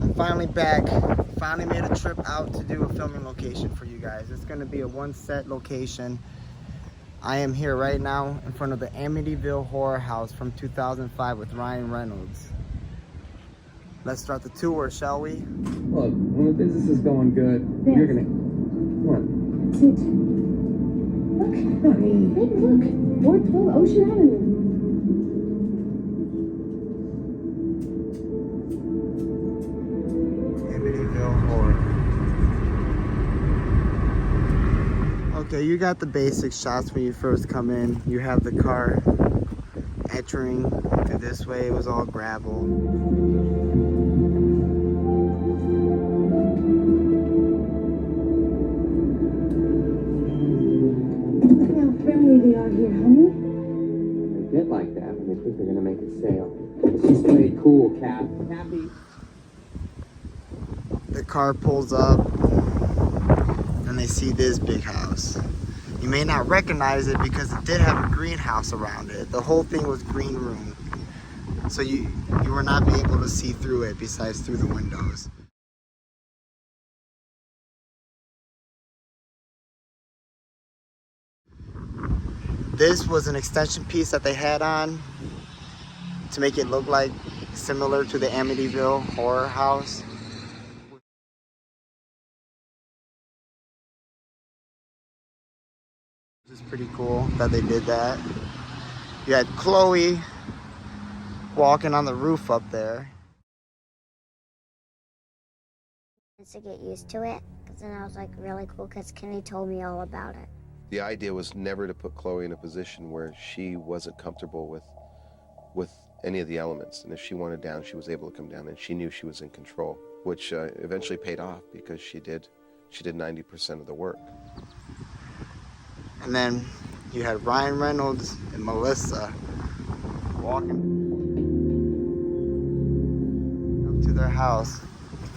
I'm finally back. Finally made a trip out to do a filming location for you guys. It's gonna be a one set location. I am here right now in front of the Amityville Horror House from 2005 with Ryan Reynolds. Let's start the tour, shall we? Look, when the business is going good, Yes. you're gonna... What? That's it. Look, Honey. hey, look. 412 Ocean Avenue. Amityville Horror. Okay, you got the basic shots when you first come in. You have the car entering through this way. It was all gravel. Look how friendly they are here, honey. They get like that when they think they're gonna make a sale. She's played cool, Cap. Happy. The car pulls up and they see this big house. You may not recognize it because it did have a greenhouse around it. The whole thing was green room. So you were not be able to see through it besides through the windows. This was an extension piece that they had on to make it look like similar to the Amityville Horror House. Which is pretty cool that they did that. You had Chloe walking on the roof up there. To get used to it, because then I was like really cool because Kenny told me all about it. The idea was never to put Chloe in a position where she wasn't comfortable with any of the elements, and if she wanted down, she was able to come down, and she knew she was in control, which eventually paid off because she did 90% of the work. And then you had Ryan Reynolds and Melissa walking up to their house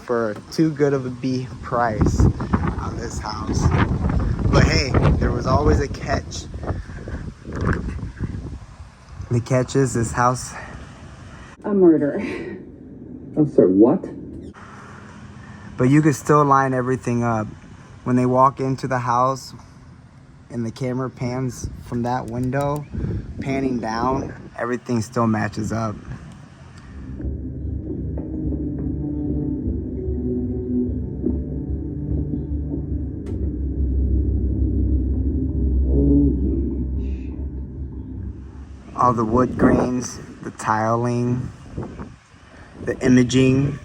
for too good of a B price on this house. But hey, there was always a catch. The catch is this house. A murder. I'm sorry, what? But you could still line everything up. When they walk into the house and the camera pans from that window, panning down, everything still matches up. All the wood grains, the tiling, the imaging.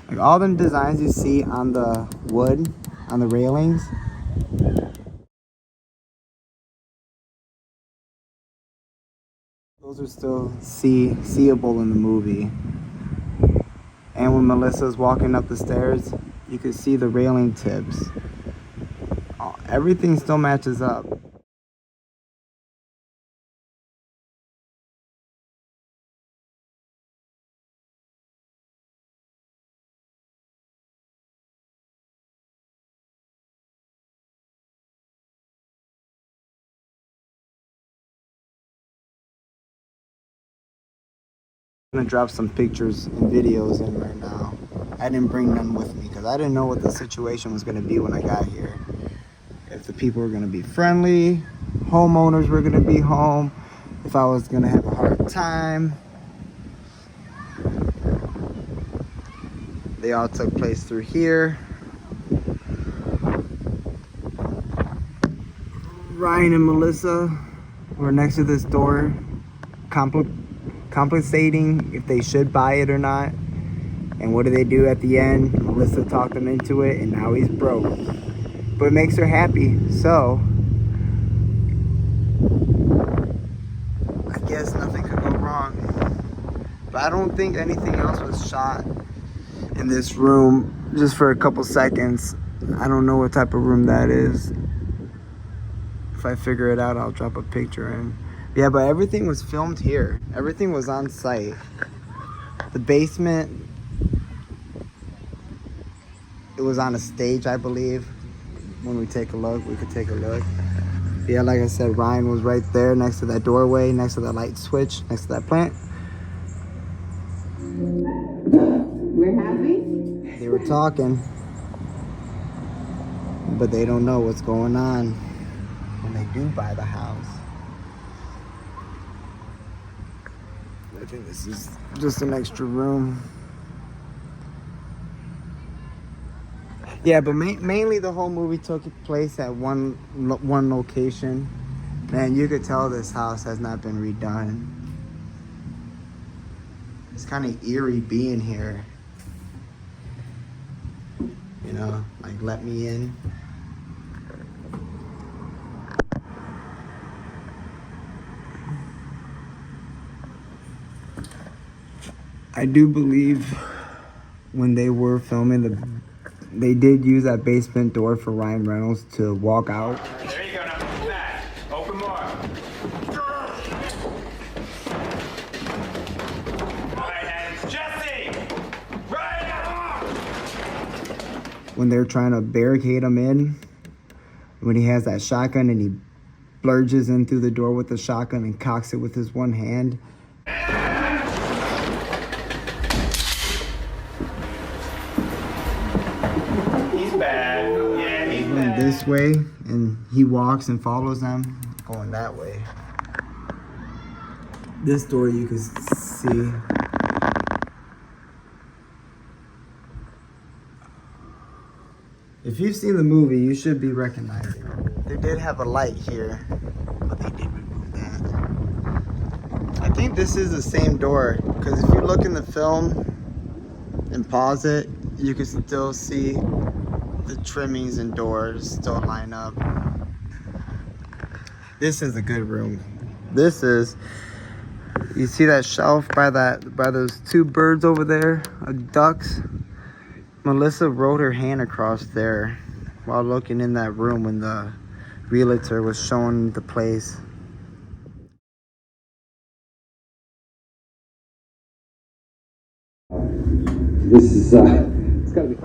Like all them designs you see on the wood, on the railings, those are still seeable in the movie. And when Melissa's walking up the stairs, you could see the railing tips. Everything still matches up. I'm gonna drop some pictures and videos in right now. I didn't bring none with me because I didn't know what the situation was gonna be when I got here. If the people were gonna be friendly, homeowners were gonna be home, if I was gonna have a hard time. They all took place through here. Ryan and Melissa were next to this door, compensating if they should buy it or not. And what do they do at the end? Melissa talked him into it, and now he's broke. But it makes her happy, so I guess nothing could go wrong. But I don't think anything else was shot in this room, just for a couple seconds. I don't know what type of room that is. If I figure it out, I'll drop a picture in. Yeah, but everything was filmed here. Everything was on site. The basement, it was on a stage, I believe. When we take a look, we could take a look. Yeah, like I said, Ryan was right there next to that doorway, next to that light switch, next to that plant. We're happy? They were talking, but they don't know what's going on when they do buy the house. I think this is just an extra room. Yeah, but mainly the whole movie took place at one location. Man, you could tell this house has not been redone. It's kind of eerie being here. You know, like, let me in. I do believe when they were filming, they did use that basement door for Ryan Reynolds to walk out. There you go, now move back. Open more. All right, hands. Jesse! Right! When they're trying to barricade him in, when he has that shotgun and he blurges in through the door with the shotgun and cocks it with his one hand. He's bad. Yeah, he's Going bad. this way, and he walks and follows them going that way. This door you can see. If you've seen the movie, you should be recognizing it. They did have a light here, but they did remove that. I think this is the same door, because if you look in the film and pause it, you can still see the trimmings and doors still line up. This is a good room. This is, you see that shelf by those two birds over there, ducks? Melissa wrote her hand across there while looking in that room when the realtor was showing the place. This is, it's gotta be.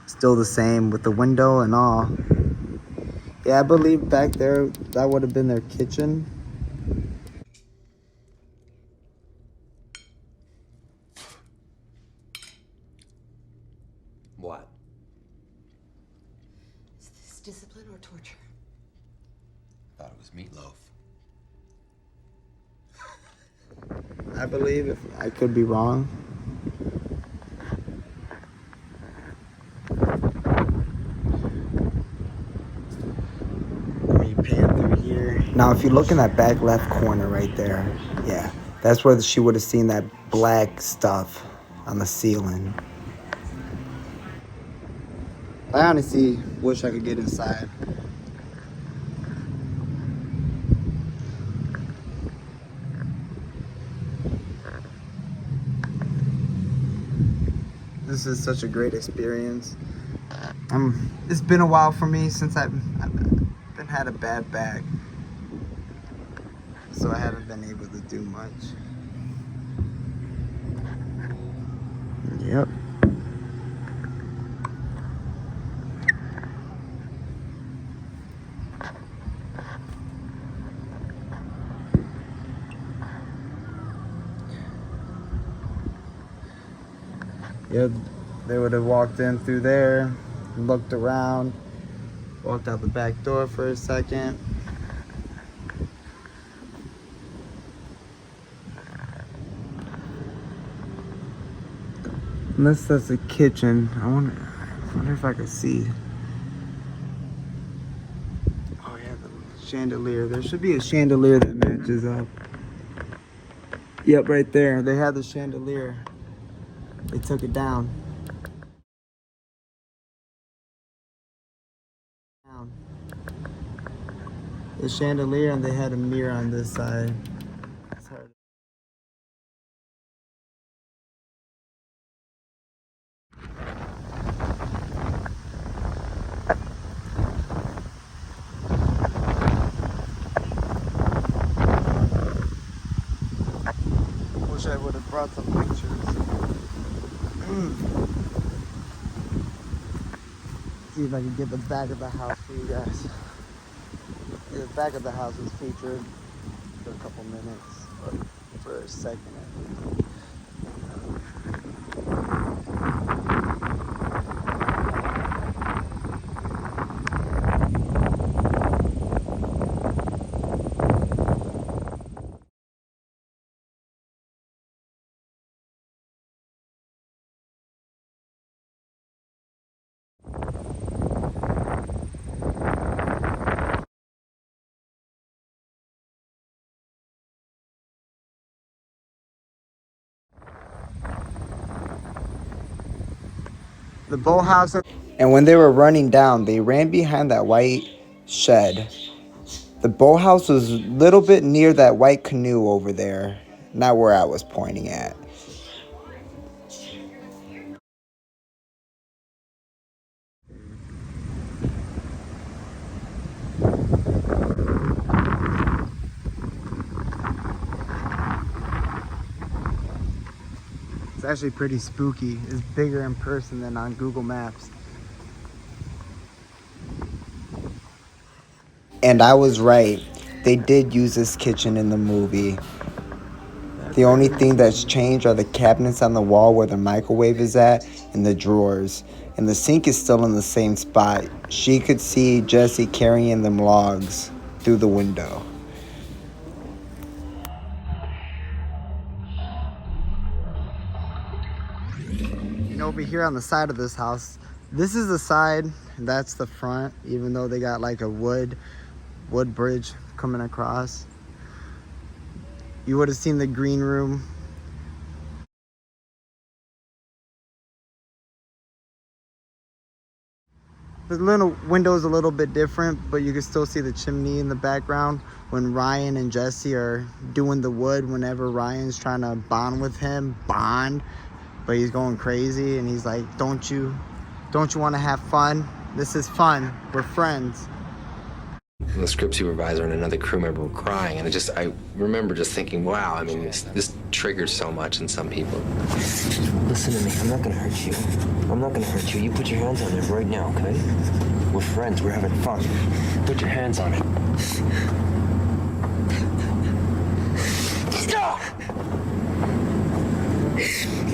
Still the same with the window and all. Yeah, I believe back there that would have been their kitchen. What? Is this discipline or torture? Thought it was meatloaf. I believe, if I could be wrong. Let me pan through here. Now, if you look in that back left corner right there, yeah, that's where she would have seen that black stuff on the ceiling. I honestly wish I could get inside. This is such a great experience. It's been a while for me since I've been had a bad back, so I haven't been able to do much. Yep. Yeah, they would have walked in through there, looked around, walked out the back door for a second. Unless that's the kitchen. I wonder if I could see. Oh yeah, the chandelier. There should be a chandelier that matches up. Yep, right there. They had the chandelier. They took it down. The chandelier, and they had a mirror on this side. It's hard. Wish I would have brought some pictures. See if I can get the back of the house for you guys. Yeah. the back of the house was featured for a couple minutes, or for a second. The boathouse, and when they were running down, they ran behind that white shed. The boathouse was a little bit near that white canoe over there, not where I was pointing at. It's actually pretty spooky. It's bigger in person than on Google Maps. And I was right. They did use this kitchen in the movie. The only thing that's changed are the cabinets on the wall where the microwave is at and the drawers. And the sink is still in the same spot. She could see Jesse carrying them logs through the window. And over here on the side of this house, this is the side, that's the front, even though they got like a wood bridge coming across. You would have seen the green room. The little window's a little bit different, but you can still see the chimney in the background when Ryan and Jesse are doing the wood. Whenever Ryan's trying to bond with him, but he's going crazy, and he's like, don't you want to have fun? This is fun. We're friends. The script supervisor and another crew member were crying, and I remember just thinking, wow, I mean, this triggered so much in some people. Listen to me, I'm not gonna hurt you. I'm not gonna hurt you. You put your hands on it right now, okay? We're friends, we're having fun. Put your hands on it.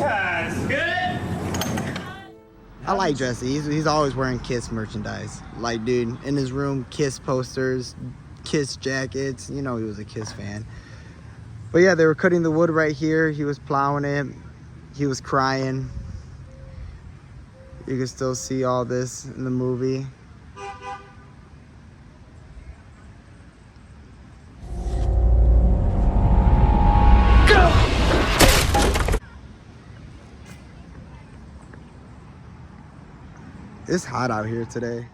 That's good. I like Jesse. He's always wearing Kiss merchandise. Like, dude, in his room, Kiss posters, Kiss jackets. You know he was a Kiss fan. But yeah, they were cutting the wood right here. He was plowing it. He was crying. You can still see all this in the movie. It's hot out here today.